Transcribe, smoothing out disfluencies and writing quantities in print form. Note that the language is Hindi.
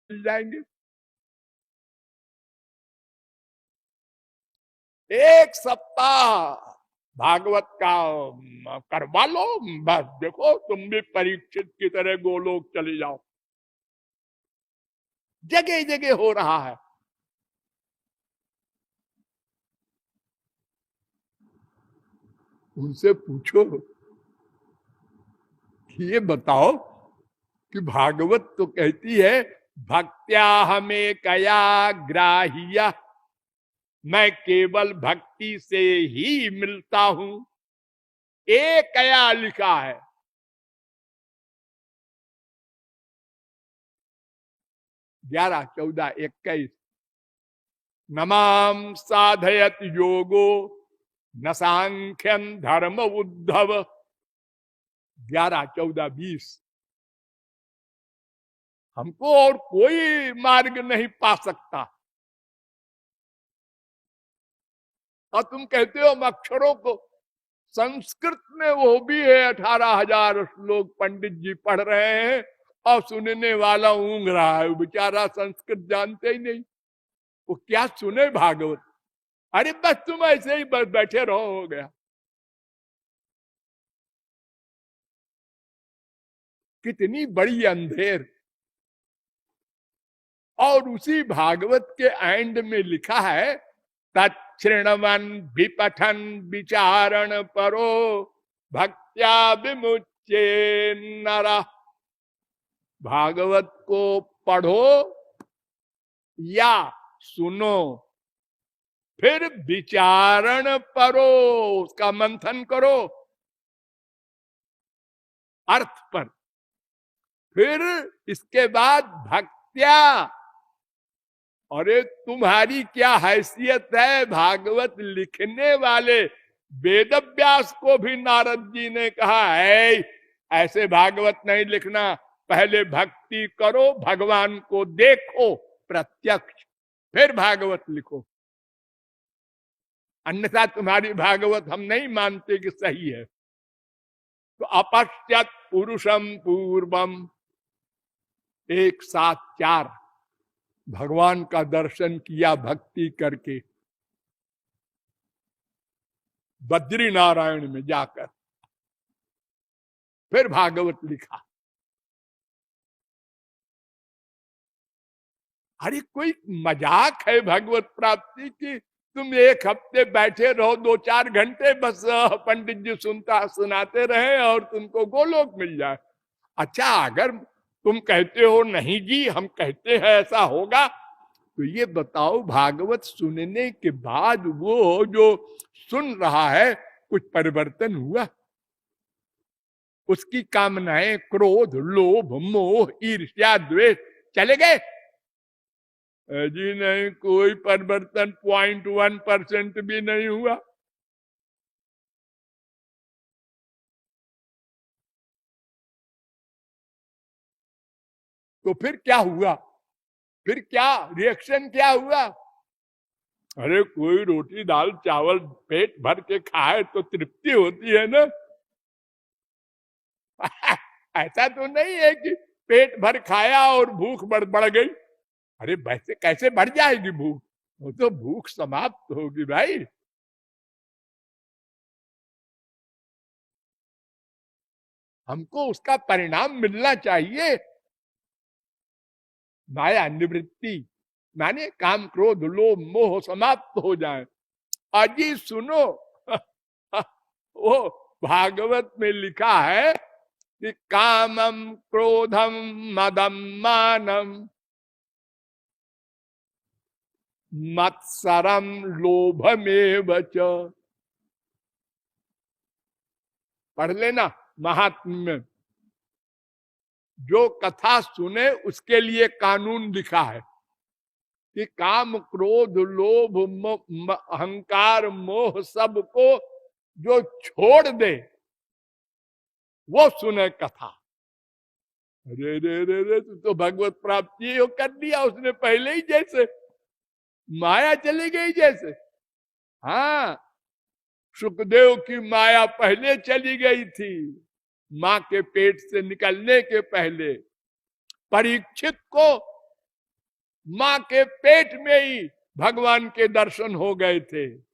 मिल जाएंगे। एक सप्ताह भागवत का करवा लो, बस देखो तुम भी परीक्षित की तरह गोलोक चले जाओ। जगह जगह हो रहा है। उनसे पूछो कि ये बताओ कि भागवत तो कहती है भक्त्या हमें कया ग्राह्य, मैं केवल भक्ति से ही मिलता हूं। एक कया लिखा है। 11, 14, 21। नमाम साधयत योगो न सांख्यम धर्म उद्धव। 11, 14, 20। हमको और कोई मार्ग नहीं पा सकता। और तुम कहते हो हम अक्षरों को, संस्कृत में वो भी है 18,000 श्लोक पंडित जी पढ़ रहे हैं और सुनने वाला ऊंघ रहा है, बेचारा संस्कृत जानते ही नहीं, वो क्या सुने भागवत। अरे बस तुम ऐसे ही बस बैठे रहो, हो गया। कितनी बड़ी अंधेर। और उसी भागवत के एंड में लिखा है तृणवन विपठन विचारण परो भक्त्या विमुच्ये नरा। भागवत को पढ़ो या सुनो, फिर विचारण परो, उसका मंथन करो अर्थ पर, फिर इसके बाद भक्त्या। अरे तुम्हारी क्या हैसियत है, भागवत लिखने वाले वेद व्यास को भी नारद जी ने कहा है ऐसे भागवत नहीं लिखना, पहले भक्ति करो, भगवान को देखो प्रत्यक्ष, फिर भागवत लिखो, अन्यथा तुम्हारी भागवत हम नहीं मानते कि सही है। तो अपश्यत पुरुषम पूर्वम, 1, 7, 4 भगवान का दर्शन किया भक्ति करके बद्री नारायण में जाकर, फिर भागवत लिखा। अरे कोई मजाक है भगवत प्राप्ति की? तुम 1 हफ्ते बैठे रहो, 2-4 घंटे बस पंडित जी सुनाते रहे और तुमको गोलोक मिल जाए। अच्छा, अगर तुम कहते हो नहीं जी हम कहते हैं ऐसा होगा, तो ये बताओ भागवत सुनने के बाद वो जो सुन रहा है कुछ परिवर्तन हुआ? उसकी कामनाएं, क्रोध, लोभ, मोह, ईर्ष्या, द्वेष चले गए? जी नहीं, कोई परिवर्तन 0.1% भी नहीं हुआ। तो फिर क्या हुआ? फिर क्या रिएक्शन क्या हुआ? अरे कोई रोटी दाल चावल पेट भर के खाए तो तृप्ति होती है ना। ऐसा तो नहीं है कि पेट भर खाया और भूख बढ़ गई। अरे वैसे कैसे बढ़ जाएगी भूख? वो तो भूख समाप्त होगी भाई। हमको उसका परिणाम मिलना चाहिए। माया निवृत्ति माने काम क्रोध लोभ मोह समाप्त हो जाए। अजी सुनो, वो भागवत में लिखा है कि कामम क्रोधम मदम मानम मत्सरम लोभमेव च। पढ़ लेना महात्म्य में, जो कथा सुने उसके लिए कानून लिखा है कि काम क्रोध लोभ अहंकार मोह सब को जो छोड़ दे वो सुने कथा। अरे रे रे रे, तू तो भगवत प्राप्ति कर दिया उसने पहले ही, जैसे माया चली गई जैसे। हाँ, सुखदेव की माया पहले चली गई थी, मां के पेट से निकलने के पहले। परीक्षित को माँ के पेट में ही भगवान के दर्शन हो गए थे।